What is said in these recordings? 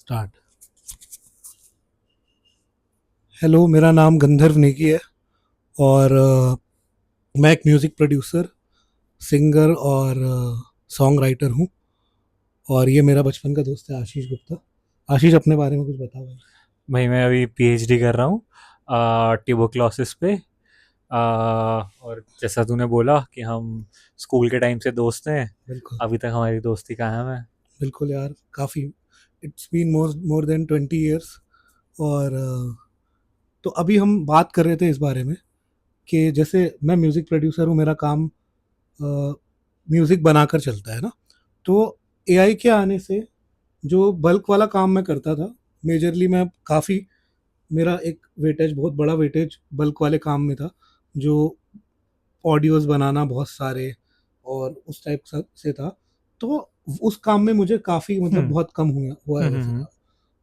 Start. Hello, मेरा नाम गंधर्व नेगी है और मैं एक म्यूज़िक प्रोड्यूसर, सिंगर और सॉन्ग राइटर हूँ। और ये मेरा बचपन का दोस्त है आशीष गुप्ता। आशीष, अपने बारे में कुछ बताओ भाई। भाई मैं अभी पीएचडी कर रहा हूँ ट्यूबरक्लोसिस पे। और जैसा तूने बोला कि हम स्कूल के टाइम से दोस्त हैं, बिल्कुल। अभी तक हमारी दोस्ती कायम है। बिल्कुल यार, काफ़ी it's been more more than 20 years. और तो अभी हम बात कर रहे थे इस बारे में कि जैसे मैं म्यूज़िक प्रोड्यूसर हूँ, मेरा काम म्यूज़िक बनाकर चलता है ना। तो एआई के आने से जो बल्क वाला काम मैं करता था, मेजरली मैं काफ़ी, मेरा एक वेटेज, बहुत बड़ा वेटेज बल्क वाले काम में था, जो ऑडियोज़ बनाना बहुत सारे और उस टाइप से था। तो उस काम में मुझे काफ़ी, मतलब हम्म बहुत कम हुआ हुआ है वैसे हम्म काम।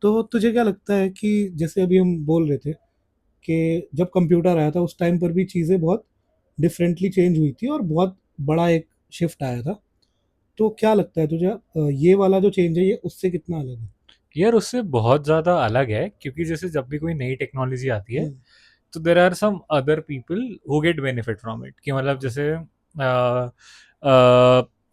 तो तुझे क्या लगता है कि जैसे अभी हम बोल रहे थे कि जब कंप्यूटर आया था उस टाइम पर भी चीज़ें बहुत डिफरेंटली चेंज हुई थी और बहुत बड़ा एक शिफ्ट आया था। तो क्या लगता है तुझे, ये वाला जो चेंज है ये उससे कितना अलग है? यार उससे बहुत ज़्यादा अलग है, क्योंकि जैसे जब भी कोई नई टेक्नोलॉजी आती है हुँ, तो there are some other people who get benefit from it. कि मतलब जैसे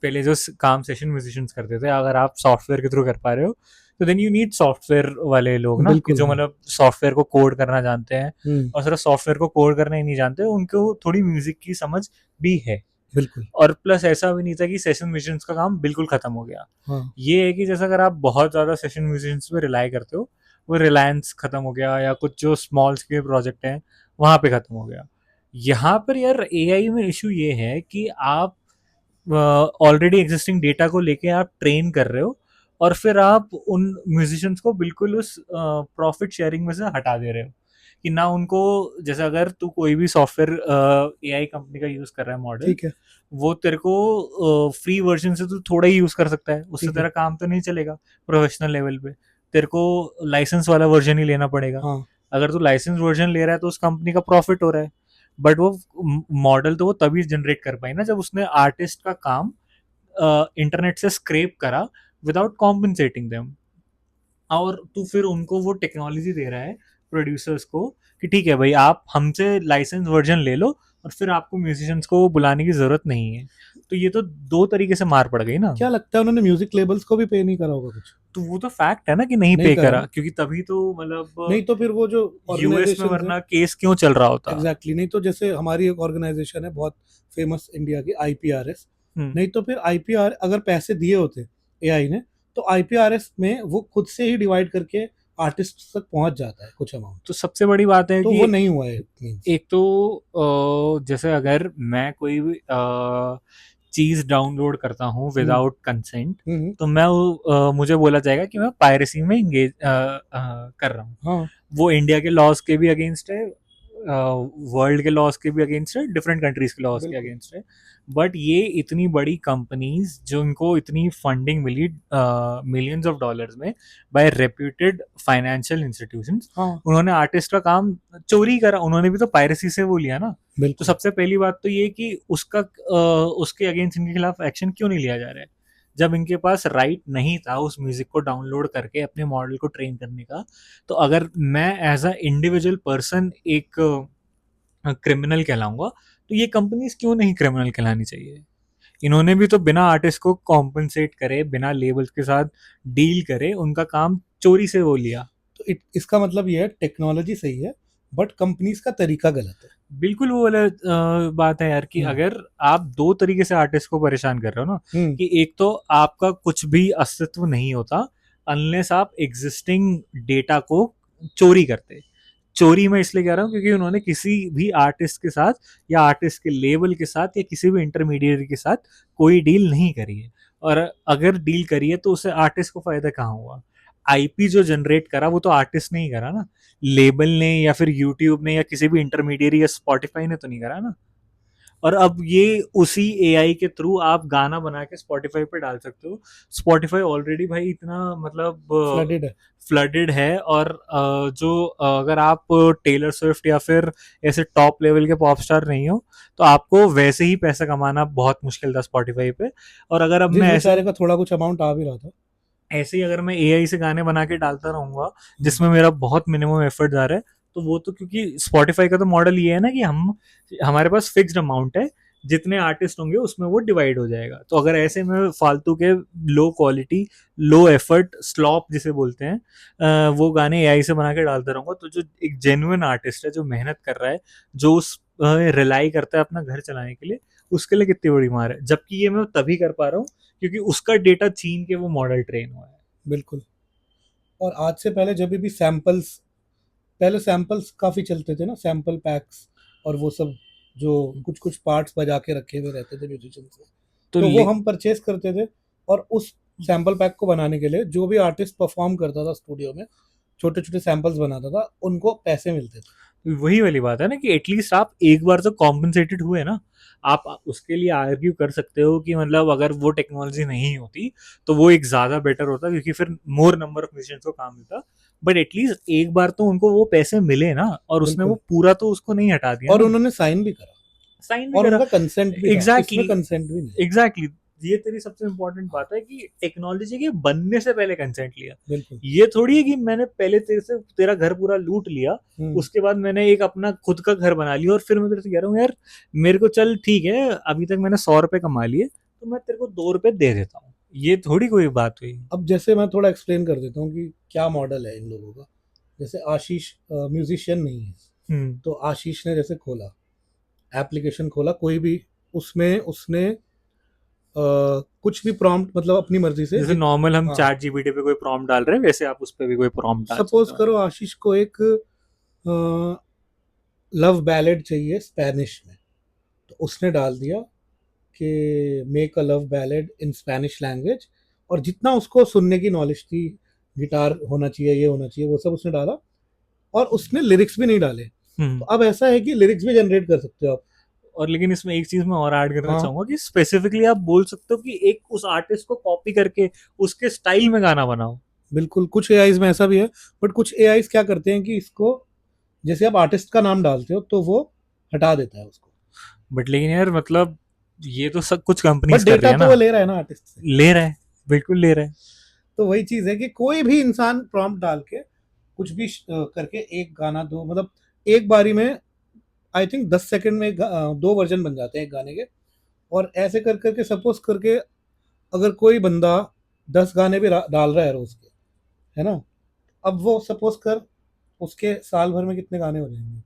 पहले जो काम सेशन म्यूजिशियंस करते थे, अगर आप सॉफ्टवेयर के थ्रू कर पा रहे हो तो देन यू नीड सॉफ्टवेयर वाले लोग ना, कि बिल्कुल, जो हाँ। मतलब सॉफ्टवेयर को कोड करना जानते हैं। हुँ, और सिर्फ सॉफ्टवेयर को कोड करना ही नहीं जानते, उनको थोड़ी म्यूजिक की समझ भी है। बिल्कुल, और प्लस ऐसा भी नहीं था कि सेशन म्यूजिशियंस का काम बिल्कुल खत्म हो गया। हाँ, ये है कि जैसे अगर आप बहुत ज़्यादा सेशन म्यूजिशियंस पे रिलाई करते हो, वो रिलायंस खत्म हो गया, या कुछ जो स्मॉल स्केल प्रोजेक्ट हैं वहाँ पे खत्म हो गया। यहाँ पर यार एआई में इशू ये है कि आप ऑलरेडी एग्जिस्टिंग डेटा को लेके आप ट्रेन कर रहे हो, और फिर आप उन म्यूजिशियंस को बिल्कुल उस प्रॉफिट शेयरिंग में से हटा दे रहे हो। कि ना उनको, जैसे अगर तू कोई भी सॉफ्टवेयर एआई कंपनी का यूज कर रहा है मॉडल, ठीक है, वो तेरे को फ्री वर्जन से तो थोड़ा ही यूज कर सकता है, उससे ठीक है, तेरा काम तो नहीं चलेगा प्रोफेशनल लेवल पे। तेरे को लाइसेंस वाला वर्जन ही लेना पड़ेगा। हाँ, अगर तू लाइसेंस वर्जन ले रहा है तो उस कंपनी का प्रॉफिट हो रहा है। बट वो मॉडल तो वो तभी जनरेट कर पाई ना जब उसने आर्टिस्ट का काम इंटरनेट से स्क्रेप करा विदाउट कॉम्पनसेटिंग देम। और तू फिर उनको वो टेक्नोलॉजी दे रहा है, प्रोड्यूसर्स को, कि ठीक है भाई आप हमसे लाइसेंस वर्जन ले लो, और फिर आपको म्यूजिशियंस को बुलाने की जरूरत नहीं है। तो ये तो दो तरीके से मार पड़ गई ना। क्या लगता है उन्होंने म्यूज़िक लेबल्स को भी पे नहीं करा होगा कुछ? तो वो तो फैक्ट है ना कि नहीं नहीं पे करा करा, ना? क्योंकि तभी तो मतलब नहीं तो फिर वो जो यूएस में ऑर्गेनाइज़ेशंस हैं, वरना केस क्यों चल रहा होता। एग्ज़ैक्टली, नहीं तो जैसे हमारी एक ऑर्गेनाइज़ेशन है बहुत फेमस इंडिया की, आईपीआरएस। हम्म नहीं तो फिर आईपीआर अगर पैसे दिए होते एआई ने, तो आईपीआरएस में वो खुद से ही डिवाइड करके आर्टिस्ट तक पहुँच जाता है कुछ अमाउंट। तो सबसे बड़ी बात है तो कि वो नहीं हुआ है मीन्स। एक तो जैसे अगर मैं कोई भी चीज़ डाउनलोड करता हूँ हुँ, विदाउट कंसेंट, हुँ, हुँ, तो मुझे बोला जाएगा कि मैं पायरेसी में इंगेज कर रहा हूँ। हाँ, वो इंडिया के लॉज के भी अगेंस्ट है, वर्ल्ड के लॉज के भी अगेंस्ट है, डिफरेंट कंट्रीज के लॉज के बिल्कुल। अगेंस्ट है। बट ये इतनी बड़ी कंपनीज जो इनको इतनी फंडिंग मिली मिलियंस ऑफ डॉलर्स में बाय रेप्यूटेड फाइनेंशियल इंस्टीट्यूशंस, हाँ, उन्होंने आर्टिस्ट का काम चोरी करा, उन्होंने भी तो पायरेसी से वो लिया ना। तो बिल्कुल। सबसे पहली बात तो ये कि उसके अगेंस्ट इनके खिलाफ एक्शन क्यों नहीं लिया जा रहा है, जब इनके पास राइट नहीं था उस म्यूजिक को डाउनलोड करके अपने मॉडल को ट्रेन करने का। तो अगर मैं एज अ इंडिविजुअल पर्सन एक क्रिमिनल कहलाऊंगा, तो ये कंपनीज क्यों नहीं क्रिमिनल कहलानी चाहिए। इन्होंने भी तो बिना आर्टिस्ट को कॉम्पनसेट करे, बिना लेबल्स के साथ डील करे, उनका काम चोरी से वो लिया। तो इसका मतलब ये है टेक्नोलॉजी सही है, बट कंपनीज़ का तरीका गलत है। बिल्कुल वो वाला बात है यार, कि हुँ, अगर आप दो तरीके से आर्टिस्ट को परेशान कर रहे हो ना, हुँ, कि एक तो आपका कुछ भी अस्तित्व नहीं होता अनलेस आप एग्जिस्टिंग डेटा को चोरी करते। चोरी मैं इसलिए कह रहा हूँ क्योंकि उन्होंने किसी भी आर्टिस्ट के साथ, या आर्टिस्ट के लेबल के साथ, या किसी भी इंटरमीडिएट के साथ कोई डील नहीं करी है। और अगर डील करी है तो उससे आर्टिस्ट को फायदा कहाँ हुआ। आईपी जो जनरेट करा वो तो आर्टिस्ट ने ही करा ना, लेबल ने या फिर यूट्यूब ने या किसी भी इंटरमीडिएट या स्पॉटिफाई ने तो नहीं करा ना। और अब ये उसी एआई के थ्रू आप गाना बना के स्पॉटिफाई पे डाल सकते हो। स्पॉटिफाई ऑलरेडी भाई इतना मतलब फ्लडेड है। फ्लडेड है। और अगर आप टेलर स्विफ्ट या फिर ऐसे टॉप लेवल के पॉप स्टार नहीं हो, तो आपको वैसे ही पैसा कमाना बहुत मुश्किल था स्पॉटिफाई पे। और अगर अब जिस मैं ऐसे, बेचारे का थोड़ा कुछ अमाउंट आ भी रहा था। ऐसे ही अगर मैं एआई से गाने बना के डालता रहूंगा हम्म, जिसमें मेरा बहुत मिनिमम एफर्ट जा रहा है, तो वो तो, क्योंकि स्पॉटिफाई का तो मॉडल ये है ना कि हम हमारे पास फिक्स्ड अमाउंट है, जितने आर्टिस्ट होंगे उसमें वो डिवाइड हो जाएगा। तो अगर ऐसे में फालतू के low quality, low effort, slope जिसे बोलते हैं, वो गाने एआई से बना के डालता रहूंगा, तो जो एक जेन्युइन आर्टिस्ट है जो मेहनत कर रहा है, जो उस रिलाई करता है अपना घर चलाने के लिए, उसके लिए कितनी बड़ी मार है। जबकि ये मैं तभी कर पा रहा हूँ क्योंकि उसका डेटा छीन के वो मॉडल ट्रेन हुआ है। बिल्कुल। और आज से पहले जब भी सैंपल्स, पहले सैंपल्स काफ़ी चलते थे ना, सैंपल पैक्स और वो सब, जो कुछ कुछ पार्ट्स बजा के रखे हुए रहते थे म्यूजिशियंस के, तो तो वो हम परचेज करते थे। और उस सैंपल पैक को बनाने के लिए जो भी आर्टिस्ट परफॉर्म करता था स्टूडियो में, छोटे छोटे सैंपल्स बनाता था, उनको पैसे मिलते थे। वही वाली बात है ना कि एटलीस्ट आप एक बार तो कॉम्पनसेटेड हुए ना। आप उसके लिए आर्ग्यू कर सकते हो कि मतलब अगर वो टेक्नोलॉजी नहीं होती तो वो एक ज्यादा बेटर होता, क्योंकि फिर मोर नंबर ऑफ म्यूजिशियंस को काम मिलता। बट एटलीस्ट एक बार तो उनको वो पैसे मिले ना, और उसने वो बिल्कुल। पूरा तो उसको नहीं हटा दिया और ना। उन्होंने साइन भी करा, साइन भी और करा। उनका कंसेंट भी था, इसमें एग्जैक्टली, कंसेंट भी नहीं है। एग्जैक्टली। ये तेरी सबसे इंपॉर्टेंट बात है कि टेक्नोलॉजी के बनने से पहले कंसेंट लिया। बिल्कुल। ये थोड़ी है कि मैंने पहले तेरे से तेरा घर पूरा लूट लिया, हम्म। उसके बाद मैंने एक अपना खुद का घर बना लिया और फिर मैं तेरे से कह रहा हूँ यार मेरे को चल ठीक है, अभी तक मैंने 100 रुपए कमा लिए तो मैं तेरे को 2 रुपए दे देता हूँ। ये थोड़ी कोई बात हुई। अब जैसे मैं थोड़ा एक्सप्लेन कर देता हूँ कि क्या मॉडल है इन लोगों का। जैसे आशीष म्यूजिशियन नहीं है, हम्म। तो आशीष ने जैसे खोला, एप्लीकेशन खोला कोई भी, उसमें उसने कुछ भी प्रॉम्प्ट, मतलब अपनी मर्जी से जैसे नॉर्मल हम हाँ, चैट जीपीटी पे कोई प्रॉम्प्ट डाल रहे हैं, वैसे आप उस पर भी कोई प्रॉम्प्ट डाल सपोज सकते हो। करो आशीष को एक लव बैलेड चाहिए स्पेनिश में, तो उसने डाल दिया कि make a love ballad in Spanish language, और जितना उसको सुनने की नॉलेज थी, गिटार होना चाहिए, ये होना चाहिए, वो सब उसने डाला। और उसने लिरिक्स भी नहीं डाले। तो हम्म। अब ऐसा है कि लिरिक्स भी जनरेट कर सकते हो आप। और लेकिन इसमें एक चीज मैं और ऐड करना हाँ, चाहूंगा कि स्पेसिफिकली आप बोल सकते हो कि एक उस आर्टिस्ट को कॉपी करके उसके स्टाइल में गाना बनाओ। बिल्कुल। कुछ एआईज में ऐसा भी है, बट कुछ एआईज क्या करते हैं कि इसको, जैसे आप आर्टिस्ट का नाम डालते हो तो वो हटा देता है उसको। बट लेकिन यार मतलब ये तो सब कुछ बट कंपनीज कर रही डेटा है तो ना। वो ले रहा है ना आर्टिस्ट से। ले रहा है, बिल्कुल ले रहा है। तो वही चीज है कि कोई भी इंसान प्रॉम्प्ट डाल के कुछ भी करके एक गाना, दो मतलब एक बारी में, आई थिंक 10 सेकंड में दो वर्जन बन जाते हैं एक गाने के। और ऐसे कर करके सपोज करके, अगर कोई बंदा 10 गाने भी डाल रहा है रोज के, है ना, अब वो सपोज कर, उसके साल भर में कितने गाने हो जाएंगे?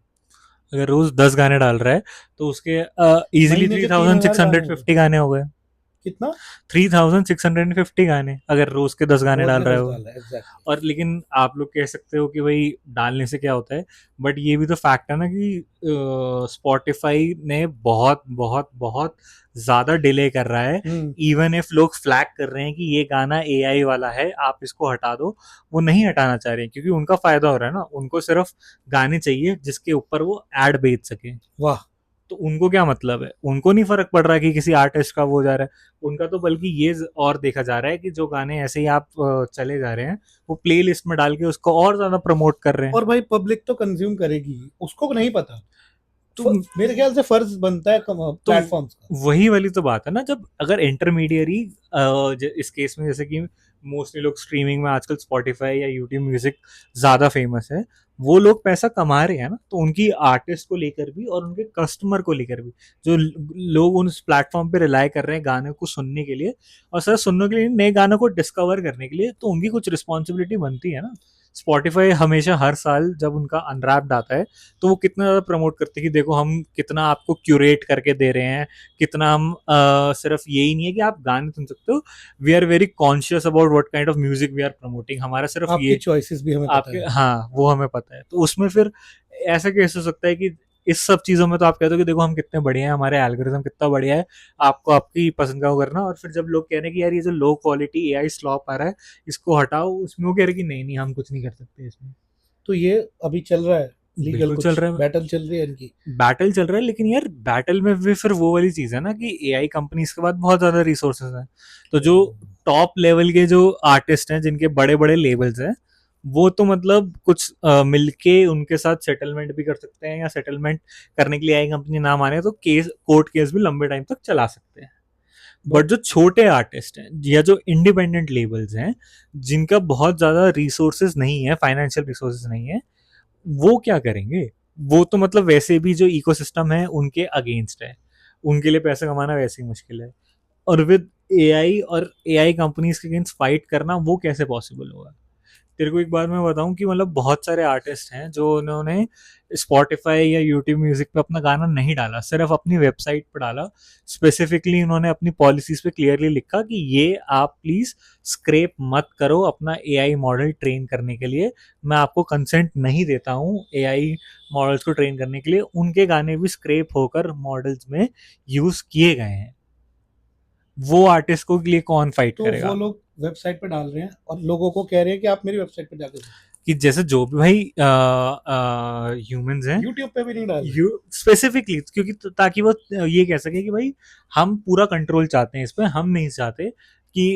अगर रोज 10 गाने डाल रहा है तो उसके इजिली महीने थ्री के तीन थाउजेंड हजार सिक्स गाने हंड्रेड हो गए। फिफ्टी गाने हो गए। कितना? 3650 गाने अगर रोज के 10 गाने रोज डाल के रहा है 10 वो। डाल रहा है, एग्जैक्टली। और लेकिन आप लोग कह सकते हो कि भाई डालने से क्या होता है, बट ये भी तो फैक्ट है ना कि स्पॉटिफाई ने बहुत बहुत बहुत ज्यादा डिले कर रहा है। हम्म। इवन इफ लोग फ्लैग कर रहे हैं कि ये गाना एआई वाला है आप इसको हटा दो, वो नहीं हटाना चाह रहे हैं क्योंकि उनका फायदा हो रहा है ना। उनको सिर्फ गाने चाहिए जिसके ऊपर वो एड बेच सके। वाह। तो उनको क्या मतलब है, उनको नहीं फर्क पड़ रहा है कि किसी आर्टिस्ट का वो हो जा रहा है। उनका तो बल्कि ये और देखा जा रहा है कि जो गाने ऐसे ही आप चले जा रहे हैं वो प्ले लिस्ट में डाल के उसको और ज्यादा प्रमोट कर रहे हैं। और भाई पब्लिक तो कंज्यूम करेगी ही, उसको नहीं पता। तो मेरे ख्याल से फर्ज बनता है तो प्लेटफॉर्म्स का। वही वाली तो बात है ना, जब अगर इंटरमीडियरी इस केस में जैसे कि मोस्टली लोग स्ट्रीमिंग में आजकल स्पॉटिफाई या यूट्यूब म्यूजिक ज्यादा फेमस है, वो लोग पैसा कमा रहे हैं ना, तो उनकी आर्टिस्ट को लेकर भी और उनके कस्टमर को लेकर भी, जो लोग उन प्लेटफॉर्म पे रिलाई कर रहे हैं गाने को सुनने के लिए और सिर्फ सुनने के लिए, नए गानों को डिस्कवर करने के लिए, तो उनकी कुछ रिस्पॉन्सिबिलिटी बनती है ना। स्पॉटिफाई हमेशा हर साल जब उनका अनरैप्ड आता है तो वो कितना ज़्यादा प्रमोट करते हैं कि देखो हम कितना आपको क्यूरेट करके दे रहे हैं, कितना हम सिर्फ यही नहीं है कि आप गाने सुन सकते हो, we are very conscious about what kind of music we are promoting, हमारा सिर्फ आपकी ये चॉइसेस भी हमें पता आपके, है। हाँ वो हमें पता है। तो उसमें फिर ऐसा कैसे हो सकता है कि इस सब चीज़ों में तो आप कहते हो कि देखो हम कितने बढ़िया हैं, हमारे एल्गोरिथम कितना बढ़िया है, आपको आपकी पसंद का वो करना, और फिर जब लोग कह रहे हैं कि यार ये जो लो क्वालिटी एआई स्लॉप आ रहा है इसको हटाओ, उसमें वो कह रहे हैं कि नहीं नहीं हम कुछ नहीं कर सकते इसमें। तो ये अभी चल रहा है, लीगल बिल्कुल चल कुछ रहा है, बैटल चल रही है इनकी। बैटल चल रहा है, लेकिन यार बैटल में भी फिर वो वाली चीज है ना कि एआई कंपनीज के बाद बहुत ज्यादा रिसोर्सेज हैं। तो जो टॉप लेवल के जो आर्टिस्ट हैं जिनके बड़े बड़े लेबल्स हैं, वो तो मतलब कुछ मिलके उनके साथ सेटलमेंट भी कर सकते हैं, या सेटलमेंट करने के लिए एआई कंपनी ना माने तो केस, कोर्ट केस भी लंबे टाइम तक चला सकते हैं। बट जो छोटे आर्टिस्ट हैं या जो इंडिपेंडेंट लेबल्स हैं, जिनका बहुत ज्यादा रिसोर्सेज नहीं है, फाइनेंशियल रिसोर्सेज नहीं है, वो क्या करेंगे? वो तो मतलब वैसे भी जो इकोसिस्टम है उनके अगेंस्ट है, उनके लिए पैसा कमाना वैसे ही मुश्किल है, और विद एआई और एआई कंपनीज के अगेंस्ट फाइट करना वो कैसे पॉसिबल होगा? तेरे को एक बात मैं बताऊं कि मतलब बहुत सारे आर्टिस्ट हैं जो उन्होंने स्पॉटिफाई या यूट्यूब म्यूजिक पे अपना गाना नहीं डाला, सिर्फ अपनी वेबसाइट पर डाला। स्पेसिफिकली उन्होंने अपनी पॉलिसीज पे क्लियरली लिखा कि ये आप प्लीज स्क्रेप मत करो अपना एआई मॉडल ट्रेन करने के लिए, मैं आपको कंसेंट नहीं देता हूँ एआई मॉडल्स को ट्रेन करने के लिए। उनके गाने भी स्क्रेप होकर मॉडल्स में यूज किए गए हैं। वो आर्टिस्ट को लिए कौन फाइट तो करेगा? वो लोग वेबसाइट पे डाल रहे हैं और लोगों को कह रहे हैं कि आप मेरी वेबसाइट पे जाके कि जैसे जो भी भाई ह्यूमंस हैं, यूट्यूब पे भी नहीं डाल रहे। यू स्पेसिफिकली, क्योंकि ताकि वो ये कह सके कि भाई हम पूरा कंट्रोल चाहते हैं इस पे, हम नहीं चाहते कि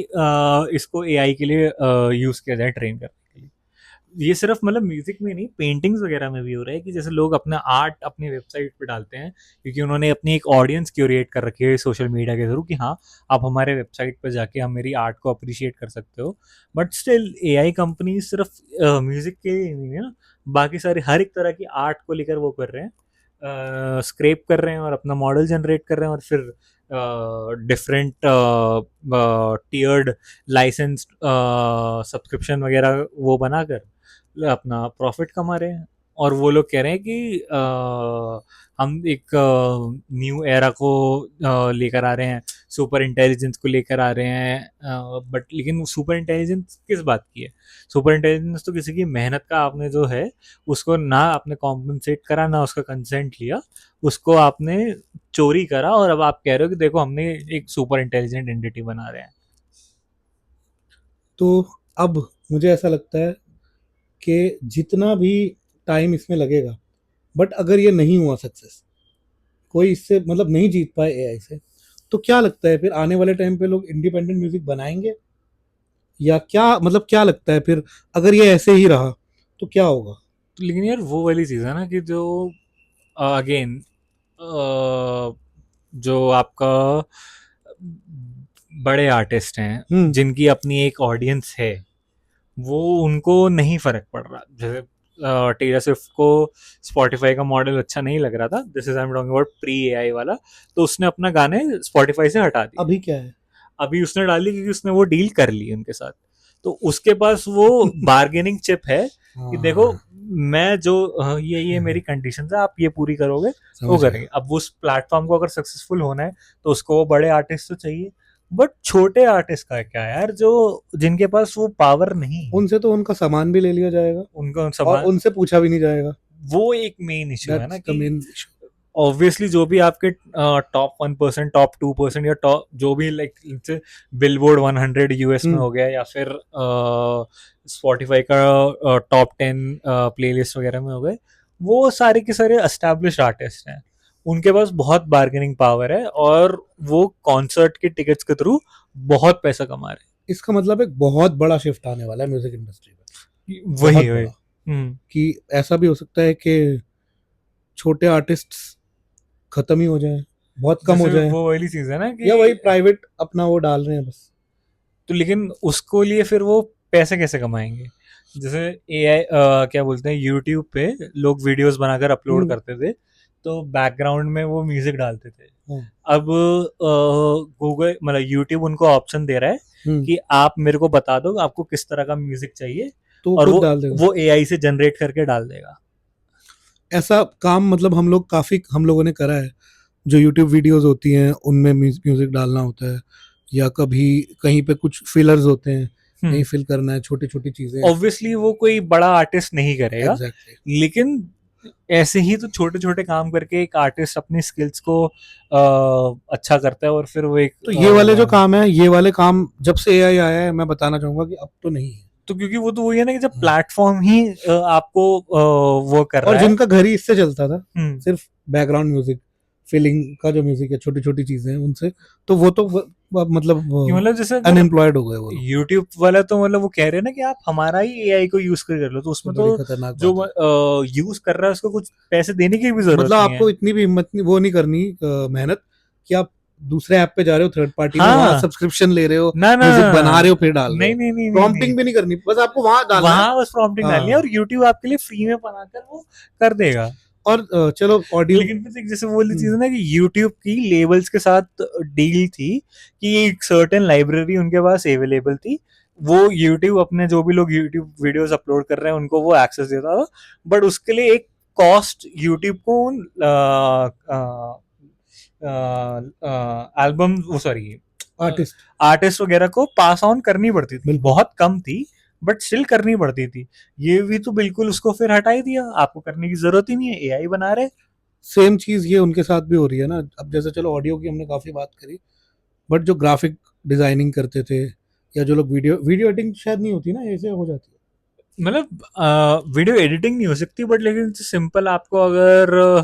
इसको एआई के लिए यूज किया जाए ट्रेन करने के लिए। ये सिर्फ मतलब म्यूजिक में नहीं, पेंटिंग्स वगैरह में भी हो रहा है कि जैसे लोग अपना आर्ट अपनी वेबसाइट पे डालते हैं क्योंकि उन्होंने अपनी एक ऑडियंस क्यूरेट कर रखी है सोशल मीडिया के थ्रू कि हाँ, आप हमारे वेबसाइट पे जाके हम मेरी आर्ट को अप्रिशिएट कर सकते हो। बट स्टिल एआई कंपनी सिर्फ म्यूजिक के लिए नहीं है ना, बाकी सारे हर एक तरह की आर्ट को लेकर वो कर रहे हैं, स्क्रैप कर रहे हैं और अपना मॉडल जनरेट कर रहे हैं, और फिर डिफरेंट टियर्ड लाइसेंस सब्सक्रिप्शन वगैरह वो बनाकर अपना प्रॉफिट कमा रहे हैं। और वो लोग कह रहे हैं कि हम एक न्यू एरा को लेकर आ रहे हैं, सुपर इंटेलिजेंस को लेकर आ रहे हैं। बट लेकिन सुपर इंटेलिजेंस किस बात की है? सुपर इंटेलिजेंस तो किसी की मेहनत का आपने जो है उसको ना आपने कॉम्पनसेट करा, ना उसका कंसेंट लिया, उसको आपने चोरी करा, और अब आप कह रहे हो कि देखो हमने एक सुपर इंटेलिजेंट एंटिटी बना रहे हैं। तो अब मुझे ऐसा लगता है कि जितना भी टाइम इसमें लगेगा, बट अगर ये नहीं हुआ सक्सेस, कोई इससे मतलब नहीं जीत पाए एआई से, तो क्या लगता है फिर आने वाले टाइम पे लोग इंडिपेंडेंट म्यूजिक बनाएंगे या क्या? मतलब क्या लगता है फिर अगर ये ऐसे ही रहा तो क्या होगा? तो लेकिन यार वो वाली चीज़ है ना कि जो अगेन जो आपका बड़े आर्टिस्ट हैं जिनकी अपनी एक ऑडियंस है, वो उनको नहीं फर्क पड़ रहा। जैसे टेलर स्विफ्ट को स्पॉटिफाई का मॉडल अच्छा नहीं लग रहा था, this is I am talking about pre AI वाला, तो उसने अपना गाने स्पॉटिफाई से हटा दिए। अभी क्या है? अभी उसने डाली क्योंकि उसने वो डील कर ली उनके साथ, तो उसके पास वो बार्गेनिंग चिप है कि देखो मैं जो ये मेरी कंडीशन है, आप ये पूरी करोगे वो करेंगे। अब उस प्लेटफॉर्म को अगर सक्सेसफुल होना है तो उसको वो बड़े आर्टिस्ट तो चाहिए, बट छोटे आर्टिस्ट का क्या यार, जो जिनके पास वो पावर नहीं है, उनसे तो उनका सामान भी ले लिया जाएगा उनको और सामान, उनसे पूछा भी नहीं जाएगा। वो एक मेन इश्यू है ना दैट्स द कि मेन इशू। ऑब्वियसली जो भी आपके टॉप 1%, टॉप 2% या टॉप जो भी लाइक बिलबोर्ड 100 यूएस में हो गया, या फिर स्पॉटिफाई का टॉप 10 प्लेलिस्ट वगैरह में हो गए, वो सारे के सारे एस्टैब्लिश्ड आर्टिस्ट हैं, उनके पास बहुत बार्गेनिंग पावर है और वो कॉन्सर्ट के टिकट्स के थ्रू बहुत पैसा कमा रहे इसका मतलब एक बहुत बड़ा शिफ्ट आने वाला है म्यूजिक इंडस्ट्री में, हैं। वही बहुत वही बड़ा। कि ऐसा भी हो सकता है कि छोटे आर्टिस्ट खत्म ही हो जाए, बहुत कम हो जैसे जाए, वो वाली चीज है ना कि या वही प्राइवेट अपना वो डाल रहे हैं बस। तो लेकिन उसको लिए फिर वो पैसे कैसे कमाएंगे? जैसे एआई क्या बोलते हैं, यूट्यूब पे लोग वीडियोस बनाकर अपलोड करते थे, तो बैकग्राउंड में वो म्यूजिक डालते थे। अब गूगल मतलब यूट्यूब उनको ऑप्शन दे रहा है कि आप मेरे को बता दो आपको किस तरह का म्यूजिक चाहिए, तो और खुद डाल देगा। वो एआई से जनरेट करके डाल देगा। ऐसा काम मतलब हम लोगों ने करा है। जो यूट्यूब वीडियोस होती हैं उनमें म्यूजिक डालना होता है, या कभी कहीं पे कुछ फिलर्स होते हैं, कहीं फिल करना है, छोटी छोटी चीजें। ऑब्वियसली वो कोई बड़ा आर्टिस्ट नहीं करेगा, exactly. लेकिन ऐसे ही तो छोटे छोटे काम करके एक आर्टिस्ट अपनी स्किल्स को अच्छा करता है, और फिर वो एक तो ये वाले जो काम है, ये वाले काम जब से एआई आया है, मैं बताना चाहूंगा कि अब तो नहीं है। तो क्योंकि वो तो वही है ना कि जब प्लेटफॉर्म ही आपको वो कर रहा और है, जिनका घर ही इससे चलता था, सिर्फ बैकग्राउंड म्यूजिक, फीलिंग का जो म्यूजिक है, छोटी छोटी चीजें हैं उनसे, तो वो तो मतलब जैसे अनएम्प्लॉयड हो गए वो लोग। यूट्यूब वाला तो मतलब वो कह रहे हैं ना कि आप हमारा ही एआई को यूज कर लो, तो उसमें तो खतरनाक जो बात है। यूज कर रहा है उसको कुछ पैसे देने की भी जरूरत मतलब नहीं है। आपको इतनी भी हिम्मत नहीं, वो नहीं करनी मेहनत कि आप दूसरे ऐप पे जा रहे हो, थर्ड पार्टी में, वहां हाँ सब्सक्रिप्शन ले रहे हो, ना ना म्यूजिक बना रहे हो, फिर डाल रहे नहीं हो, नहीं नहीं नहीं प्रॉम्प्टिंग भी नहीं करनी, बस आपको वहां डालना है। वहां बस प्रॉम्प्टिंग डालनी है हाँ, और यूट्यूब आपके लिए फ्री में बनाकर वो कर देगा। और चलो ऑडियो। लेकिन फिर एक जैसे वो वाली चीज है ना कि यूट्यूब की लेबल्स के साथ डील थी कि एक सर्टेन लाइब्रेरी उनके पास अवेलेबल थी, वो यूट्यूब अपने जो भी लोग यूट्यूब वीडियोस अपलोड कर रहे हैं उनको वो एक्सेस देता था, बट उसके लिए एक कॉस्ट यूट्यूब को एल्बम वो सॉरी आर्टिस्ट, आर्टिस्ट वगैरह को पास ऑन करनी पड़ती थी, बिल्कुल बहुत कम थी बट स्टिल करनी पड़ती थी। ये भी तो बिल्कुल उसको फिर हटा ही दिया, आपको करने की जरूरत ही नहीं है, एआई बना रहे। सेम चीज ये उनके साथ भी हो रही है ना। अब जैसे चलो ऑडियो की हमने काफी बात करी, बट जो ग्राफिक डिजाइनिंग करते थे, या जो लोग वीडियो वीडियो एडिटिंग शायद नहीं होती ना, ऐसे हो जाती मतलब वीडियो एडिटिंग नहीं हो सकती बट लेकिन सिंपल आपको अगर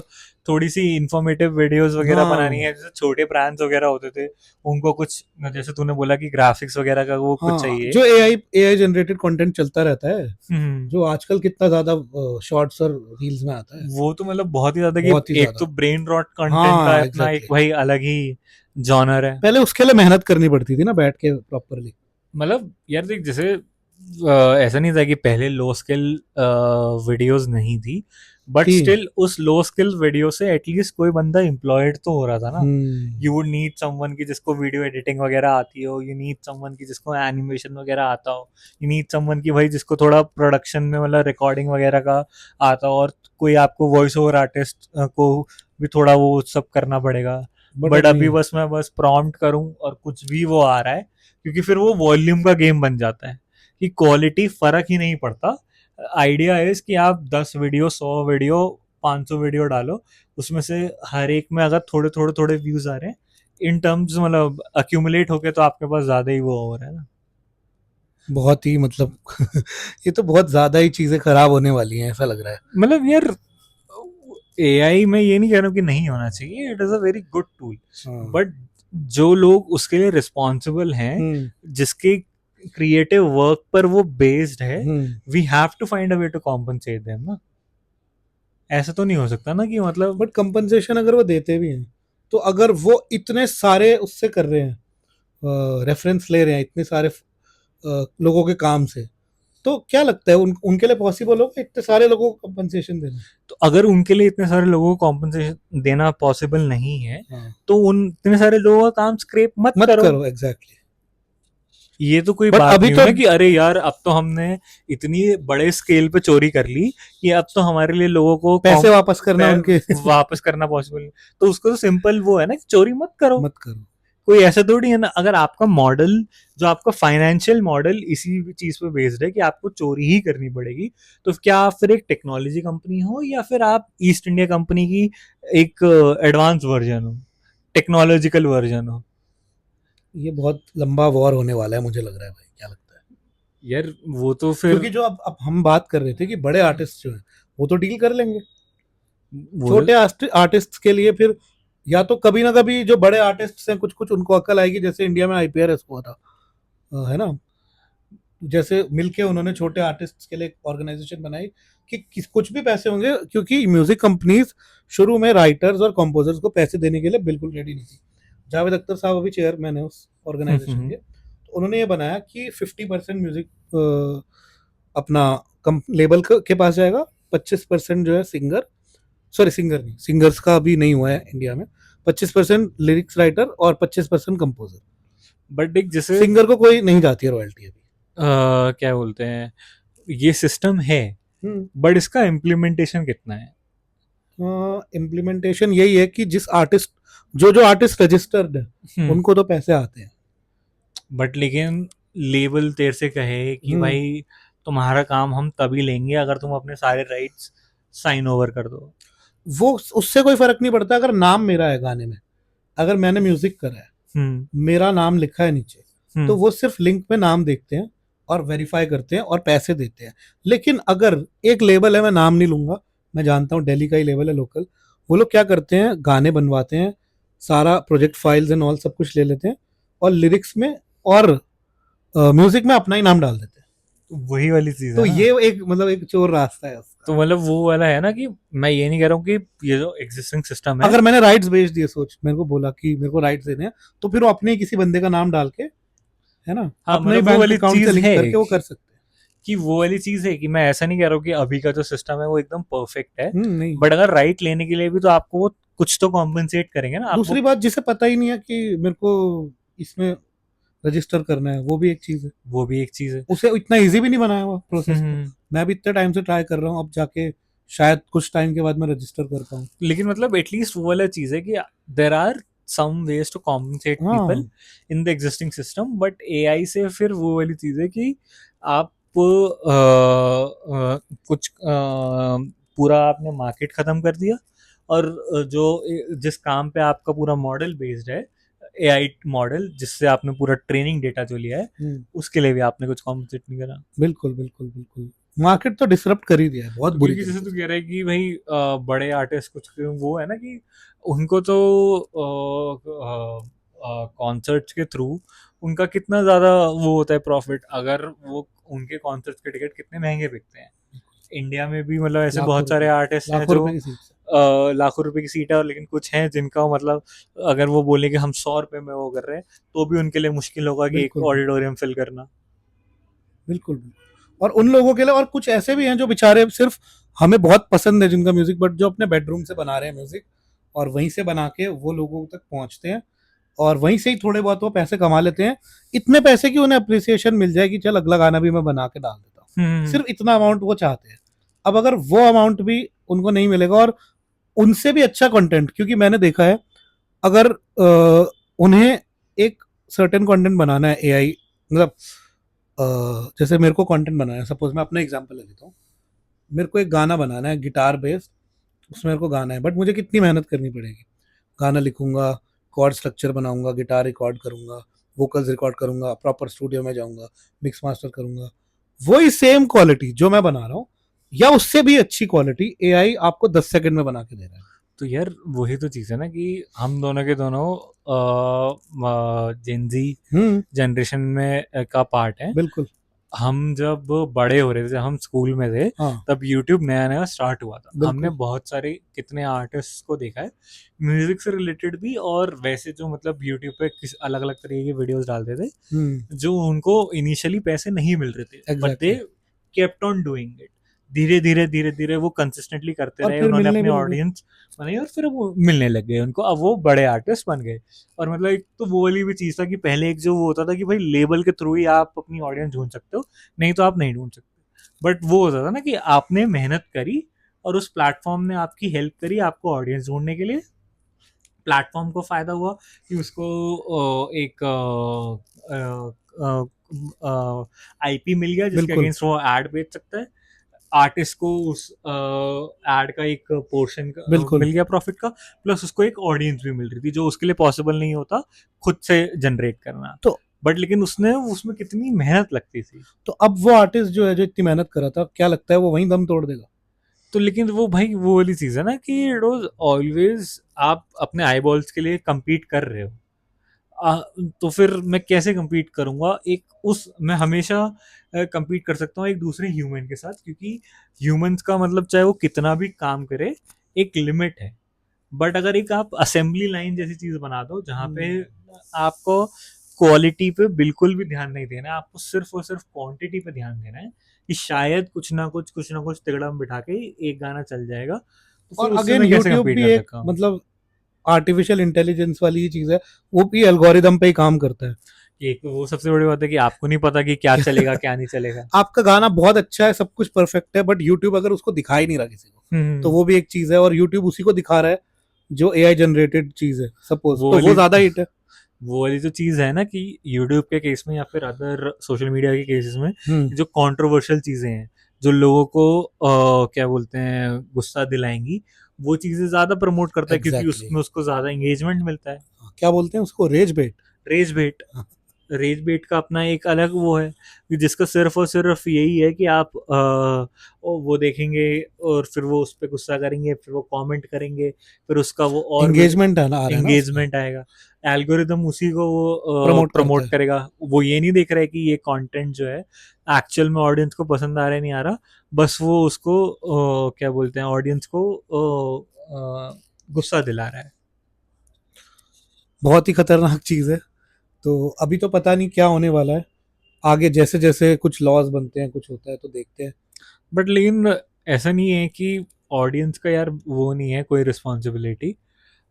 थोड़ी सी इंफॉर्मेटिव वीडियोस है। वगैरह बनानी हाँ है, जैसे छोटे ब्रांड्स वगैरह होते थे उनको कुछ, जैसे तूने बोला कि ग्राफिक्स वगैरह का वो कुछ हाँ, चाहिए। जो एआई जनरेटेड कंटेंट चलता रहता है, हम्म, जो आजकल कितना ज्यादा शॉर्ट्स और रील्स में आता है, वो तो मतलब बहुत ही ज्यादा कि बहुत ही एक तो ज्यादा। ब्रेन रॉट कंटेंट का हाँ अपना एक एग्जैक्टली, भाई अलग ही जॉनर है। पहले उसके लिए मेहनत करनी पड़ती थी ना, बैठ के प्रॉपरली। मतलब यार देख जैसे ऐसा नहीं था कि पहले लो स्किल वीडियोस नहीं थी, बट थी। स्टिल उस लो स्किल वीडियो से एटलीस्ट कोई बंदा एम्प्लॉयड तो हो रहा था ना। हम्म, यू वुड नीड समवन की जिसको वीडियो एडिटिंग वगैरह आती हो, यू नीड समवन की जिसको एनिमेशन वगैरह आता हो, यू नीड समवन की भाई जिसको थोड़ा प्रोडक्शन में मतलब रिकॉर्डिंग वगैरह का आता हो, और कोई आपको वॉइस ओवर आर्टिस्ट को भी थोड़ा वो सब करना पड़ेगा। बट बट अब अभी नहीं। बस मैं बस प्रॉम्प्ट करूं और कुछ भी वो आ रहा है, क्योंकि फिर वो वॉल्यूम का गेम बन जाता है कि क्वालिटी फर्क ही नहीं पड़ता। आइडिया है कि आप 10 वीडियो 100 वीडियो 500 वीडियो डालो, उसमें से हर एक में अगर थोड़े थोड़े थोड़े व्यूज आ रहे हैं इन टर्म्स मतलब अक्यूमुलेट होके तो आपके पास ज्यादा ही वो हो रहा है ना। बहुत ही मतलब ये तो बहुत ज्यादा ही चीजें खराब होने वाली हैं, ऐसा लग रहा है। मतलब यार एआई में ये नहीं कह रहा हूँ कि नहीं होना चाहिए, it is a very good tool, हाँ। बट जो लोग उसके लिए रिस्पॉन्सिबल हैं, हम्म। जिसके क्रिएटिव वर्क पर वो बेस्ड है, hmm. We have to find a way to compensate them ना। ऐसा तो नहीं हो सकता ना कि मतलब। बट कंपनसेशन अगर वो देते भी हैं, तो अगर वो इतने सारे उससे कर रहे हैं, रेफरेंस ले रहे हैं इतने सारे लोगों के काम से, तो क्या लगता है उनके लिए पॉसिबल होगा इतने सारे लोगों को कंपनसेशन देना? तो अगर उनके लिए इतने सारे लोगों को कॉम्पनसेशन देना पॉसिबल नहीं है, हाँ, तो उन इतने सारे लोगों का काम स्क्रैप मत मत करो। करो एग्जैक्टली। ये तो कोई बट बात अभी नहीं हुई तो ना कि अरे यार अब तो हमने इतनी बड़े स्केल पे चोरी कर ली कि अब तो हमारे लिए लोगों को पैसे वापस करना उनके वापस करना पॉसिबल नहीं। तो उसको तो सिंपल वो है ना कि चोरी मत करो। मत करो। कोई ऐसा थोड़ी है ना, अगर आपका मॉडल, जो आपका फाइनेंशियल मॉडल इसी चीज पे बेस्ड है कि आपको चोरी ही करनी पड़ेगी, तो क्या आप फिर एक टेक्नोलॉजी कंपनी हो या फिर आप ईस्ट इंडिया कंपनी की एक एडवांस वर्जन हो, टेक्नोलॉजिकल वर्जन हो। ये बहुत लंबा वॉर होने वाला है, मुझे लग रहा है भाई, क्या लगता है? यार वो तो फिर क्योंकि जो अब हम बात कर रहे थे कि बड़े आर्टिस्ट जो हैं वो तो डील कर लेंगे, वो छोटे आर्टिस्ट के लिए फिर या तो कभी ना कभी जो बड़े आर्टिस्ट हैं कुछ कुछ उनको अकल आएगी, जैसे इंडिया में आईपीआरएस हुआ था, है ना, जैसे मिलके उन्होंने छोटे आर्टिस्ट के लिए एक ऑर्गेनाइजेशन बनाई कि कुछ भी पैसे होंगे, क्योंकि म्यूजिक कंपनीज शुरू में राइटर्स और कंपोजर्स को पैसे देने के लिए बिल्कुल रेडी नहीं थी। जावेद अख्तर साहब अभी चेयरमैन है उस ऑर्गेनाइजेशन के, तो उन्होंने ये बनाया कि 50% म्यूजिक अपना लेबल के पास जाएगा, 25% जो है सिंगर, सॉरी सिंगर नहीं, सिंगर्स का अभी नहीं हुआ है इंडिया में, 25% लिरिक्स राइटर और 25% कंपोजर। बट एक जैसे सिंगर को कोई नहीं जाती है रॉयल्टी अभी। क्या बोलते हैं, ये सिस्टम है हम्म। बट इसका इम्प्लीमेंटेशन कितना है। इम्प्लीमेंटेशन यही है कि जिस आर्टिस्ट, जो जो आर्टिस्ट रजिस्टर्ड है उनको तो पैसे आते हैं। बट लेकिन लेबल तेरे से कहे कि हम्म। भाई तुम्हारा काम हम तभी लेंगे अगर तुम अपने सारे राइट्स साइन ओवर कर दो। वो उससे कोई फर्क नहीं पड़ता अगर नाम मेरा है गाने में, अगर मैंने म्यूजिक करा है, हम्म मेरा नाम लिखा है नीचे, तो हम्म वो सिर्फ लिंक में नाम देखते हैं और वेरीफाई करते हैं और पैसे देते हैं। लेकिन अगर एक लेबल है, मैं नाम नहीं लूंगा, मैं जानता हूँ दिल्ली का ही लेबल है लोकल, वो लोग क्या करते हैं, गाने बनवाते हैं, सारा प्रोजेक्ट फाइल्स एंड ऑल सब कुछ ले लेते हैं, और लिरिक्स में और म्यूजिक में अपना ही नाम डाल देते हैं। वही वाली चीज है तो ना। ये एक मतलब एक चोर रास्ता है। तो मतलब वो वाला है ना कि मैं ये नहीं कह रहा हूँ कि ये जो एग्जिस्टिंग सिस्टम है, अगर मैंने राइट्स बेच दिए, सोच मेरे को बोला कि मेरे को राइट्स देने हैं, तो फिर वो अपने ही किसी बंदे का नाम डाल के, है ना, हाँ अपने ही मतलब वो बैंक वाली अकाउंट से चीज लिंक है करके वो कर सकते कि वो वाली चीज है कि मैं ऐसा नहीं कह रहा हूँ कि अभी का जो सिस्टम है वो एकदम परफेक्ट है, हैं। नहीं। बट अगर राइट लेने के लिए भी तो आपको वो कुछ तो कॉम्पनसेट करेंगे ना दूसरी आपको। बात, जिसे पता ही नहीं है कि मेरे को इसमें रजिस्टर करना है, वो भी एक चीज है। वो भी एक चीज है। उसे इतना इजी भी नहीं बनाया हुआ प्रोसेस को। हम्म। मैं भी इतने टाइम से ट्राई कर रहा हूँ, अब जाके शायद कुछ टाइम के बाद मैं रजिस्टर कर पाऊँ। लेकिन मतलब एटलीस्ट वो वाला चीज है कि there are some ways to compensate people हाँ, in the existing system, but AI से फिर वो वाली चीज है कि आप कुछ पूरा आपने मार्केट खत्म कर दिया, और जो जिस काम पे आपका पूरा मॉडल बेस्ड है, एआई मॉडल जिससे आपने पूरा ट्रेनिंग डेटा जो लिया है, उसके लिए भी आपने कुछ कॉम्पनसेट नहीं करा। बिल्कुल बिल्कुल बिल्कुल। मार्केट तो डिसरप्ट कर ही दिया है बहुत तो बुरी क्योंकि जैसे तरीके तू से। कह रहा है कि भाई बड़े आर्टिस्ट कुछ वो है ना कि उनको तो कॉन्सर्ट्स के थ्रू उनका कितना ज्यादा वो होता है प्रॉफिट, अगर वो उनके कॉन्सर्ट्स के टिकट कितने महंगे बिकते हैं। इंडिया में भी मतलब ऐसे लाखों बहुत सारे रुपए, आर्टिस्ट हैं लाखों जो रुपए की सीट से। लाखों रुपए की सीट है, और लेकिन कुछ हैं जिनका मतलब अगर वो बोले कि हम 100 रुपए में वो कर रहे हैं तो भी उनके लिए मुश्किल होगा कि एक बिल्कुल बिल्कुल ऑडिटोरियम फिल करना। बिल्कुल बिल्कुल। और उन लोगों के लिए, और कुछ ऐसे भी हैं जो बेचारे सिर्फ हमें बहुत पसंद है जिनका म्यूजिक, बट जो अपने बेडरूम से बना रहे हैं म्यूजिक, और वहीं से बना के वो लोगों तक पहुंचते हैं, और वहीं से ही थोड़े बहुत वो पैसे कमा लेते हैं। इतने पैसे की उन्हें अप्रिसिएशन मिल जाए कि चल अगला गाना भी मैं बना के डाल देता हूँ। हम्म। सिर्फ इतना अमाउंट वो चाहते हैं। अब अगर वो अमाउंट भी उनको नहीं मिलेगा, और उनसे भी अच्छा कंटेंट, क्योंकि मैंने देखा है, अगर उन्हें एक सर्टेन कंटेंट बनाना है, एआई मतलब जैसे मेरे को कंटेंट बनाना है, सपोज मैं अपना एग्जांपल ले लेता हूँ। मेरे को एक गाना बनाना है गिटार बेस्ड, उसमें मेरे को गाना है, बट मुझे कितनी मेहनत करनी पड़ेगी। गाना लिखूंगा, कॉर्ड स्ट्रक्चर बनाऊंगा, गिटार रिकॉर्ड करूंगा, वोकल्स रिकॉर्ड करूंगा, प्रॉपर स्टूडियो में जाऊंगा, मिक्स मास्टर करूंगा। वही सेम क्वालिटी जो मैं बना रहा हूँ, या उससे भी अच्छी क्वालिटी एआई आपको 10 सेकंड में बना के दे रहा है। तो यार वही तो चीज़ है ना कि हम दोनों के दोनों जेनजी जनरेशन में का पार्ट है। बिल्कुल। हम जब बड़े हो रहे थे, जब हम स्कूल में थे, हाँ, तब यूट्यूब नया नया स्टार्ट हुआ था। हमने बिल्कुल। बहुत सारे कितने आर्टिस्ट को देखा है म्यूजिक से रिलेटेड भी, और वैसे जो मतलब यूट्यूब पे किस अलग अलग तरीके की वीडियोस डालते थे, जो उनको इनिशियली पैसे नहीं मिल रहे थे, but they exactly. Kept on doing it. धीरे धीरे धीरे धीरे वो कंसिस्टेंटली करते और रहे, फिर उन्होंने मिलने अपनी भी लगे। ऑडियंस बनाई, और फिर वो मिलने लग गए उनको, अब वो बड़े आर्टिस्ट बन गए। और मतलब एक तो वो वाली भी चीज़ था कि पहले एक जो वो होता था कि भाई लेबल के थ्रू ही आप अपनी ऑडियंस ढूंढ सकते हो, नहीं तो आप नहीं ढूंढ सकते। बट वो होता था ना कि आपने मेहनत करी और उस प्लेटफॉर्म ने आपकी हेल्प करी आपको ऑडियंस ढूंढने के लिए। प्लेटफॉर्म को फायदा हुआ कि उसको एक आईपी मिल गया जिसके बिल्कुल अगेंस्ट वो एड बेच सकता है। आर्टिस्ट को उस एड का एक पोर्शन बिल्कुल। मिल गया प्रॉफिट का, प्लस उसको एक ऑडियंस भी मिल रही थी जो उसके लिए पॉसिबल नहीं होता खुद से जनरेट करना। तो बट लेकिन उसने उसमें कितनी मेहनत लगती थी। अब वो आर्टिस्ट जो है, जो इतनी मेहनत कर रहा था, क्या लगता है वो वहीं दम तोड़ देगा? तो लेकिन वो भाई वो वाली चीज है ना कि इट वॉज ऑलवेज आप अपने आई बॉल्स के लिए compete कर रहे हो। आ, तो फिर मैं कैसे compete करूंगा, एक उस मैं हमेशा compete कर सकता हूँ एक दूसरे ह्यूमन के साथ, क्योंकि ह्यूमंस का मतलब चाहे वो कितना भी काम करे एक लिमिट है। बट अगर एक आप असेंबली लाइन जैसी चीज बना दो जहाँ पे आपको क्वालिटी पे बिल्कुल भी ध्यान नहीं देना है, आपको सिर्फ और सिर्फ क्वांटिटी पे ध्यान देना है कि शायद कुछ ना कुछ तिगड़म बिठा के एक गाना चल जाएगा, तो फिर और उससे अगेन मैं कैसे यूट्यूब compete भी कर एक सकता हूँ। मतलब आर्टिफिशियल इंटेलिजेंस वाली ही चीज है। वो भी एल्गोरिदम पे ही काम करता है। एक वो सबसे बड़ी बात है कि आपको नहीं पता कि क्या चलेगा क्या नहीं चलेगा। आपका गाना बहुत अच्छा है, सब कुछ परफेक्ट है, बट यूट्यूब अगर उसको दिखा ही नहीं रहा किसी को, तो हम्म। वो भी एक चीज है, और यूट्यूब उसी को दिखा रहा है जो एआई जनरेटेड चीज है, सपोज, वो तो वो वाली ज्यादा हिट है। वो वाली जो चीज है ना कि यूट्यूब के केस में या फिर अदर सोशल मीडिया के केसेस में हम्म। जो कंट्रोवर्शियल चीजें हैं, जो लोगों को क्या बोलते हैं गुस्सा दिलाएंगी, वो चीजें ज्यादा प्रमोट करता है क्योंकि एग्जैक्टली उसमें उसको ज्यादा एंगेजमेंट मिलता है। exactly. क्या बोलते हैं उसको, रेज बेट। रेज बेट। रेज बेट का अपना एक अलग वो है कि जिसका सिर्फ और सिर्फ यही है कि आप वो देखेंगे और फिर वो उस पर गुस्सा करेंगे, फिर वो कमेंट करेंगे, फिर उसका वो और एंगेजमेंट आ रहा है ना उसमें। एंगेजमेंट आएगा। एल्गोरिदम उसी को वो प्रमोट करता प्रमोट है। करेगा। वो ये नहीं देख रहा है कि ये कंटेंट जो है एक्चुअल में ऑडियंस को पसंद आ रहा है नहीं आ रहा, बस वो उसको क्या बोलते हैं, ऑडियंस को गुस्सा दिला रहा है। बहुत ही खतरनाक चीज़ है। तो अभी तो पता नहीं क्या होने वाला है आगे, जैसे जैसे कुछ लॉज बनते हैं, कुछ होता है तो देखते हैं। बट लेकिन ऐसा नहीं है कि ऑडियंस का यार वो नहीं है कोई रिस्पॉन्सिबिलिटी।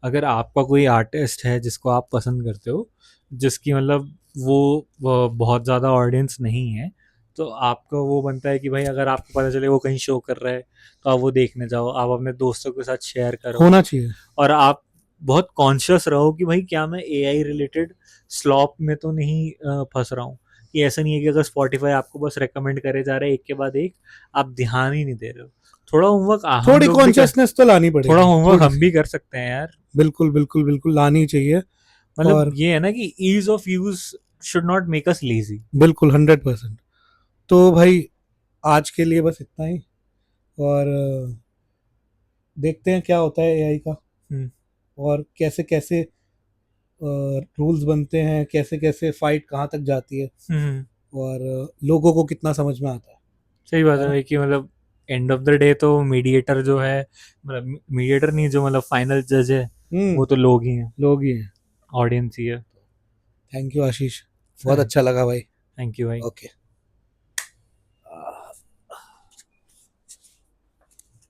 अगर आपका कोई आर्टिस्ट है जिसको आप पसंद करते हो, जिसकी मतलब वो बहुत ज़्यादा ऑडियंस नहीं है, तो आपका वो बनता है कि भाई अगर आपको पता चले वो कहीं शो कर रहा है तो आप वो देखने जाओ, आप अपने दोस्तों के साथ शेयर करो। होना चाहिए। और आप बहुत कॉन्शियस रहो कि भाई क्या मैं एआई रिलेटेड स्लॉप में तो नहीं फंस रहा हूँ। कि ऐसा नहीं है कि अगर स्पॉटिफाई आपको बस रेकमेंड करे जा रहा है एक के बाद एक, आप ध्यान ही नहीं दे रहे हो। थोड़ा होमवर्क हम थोड़ी लोग भी कर, कॉन्शियसनेस तो लानी थोड़ा पड़ेगी, होमवर्क थोड़ी हम सी। भी कर सकते हैं यार। बिल्कुल बिल्कुल बिल्कुल लानी चाहिए। मतलब और ये है ना कि ease of use should not make us lazy. बिल्कुल 100%। तो भाई आज के लिए बस इतना ही। और देखते हैं क्या होता है एआई का, और कैसे कैसे रूल्स बनते हैं, कैसे कैसे फाइट कहाँ तक जाती है, और लोगों को कितना समझ में आता सही बात है है ना। भाई कि मतलब एंड ऑफ द डे तो मीडिएटर जो है, मतलब मीडिएटर नहीं, जो मतलब फाइनल जज है वो तो लोग ही हैं, लोग ही हैं। ऑडियंस ही है। थैंक यू आशीष, बहुत अच्छा लगा भाई। थैंक यू भाई। ओके।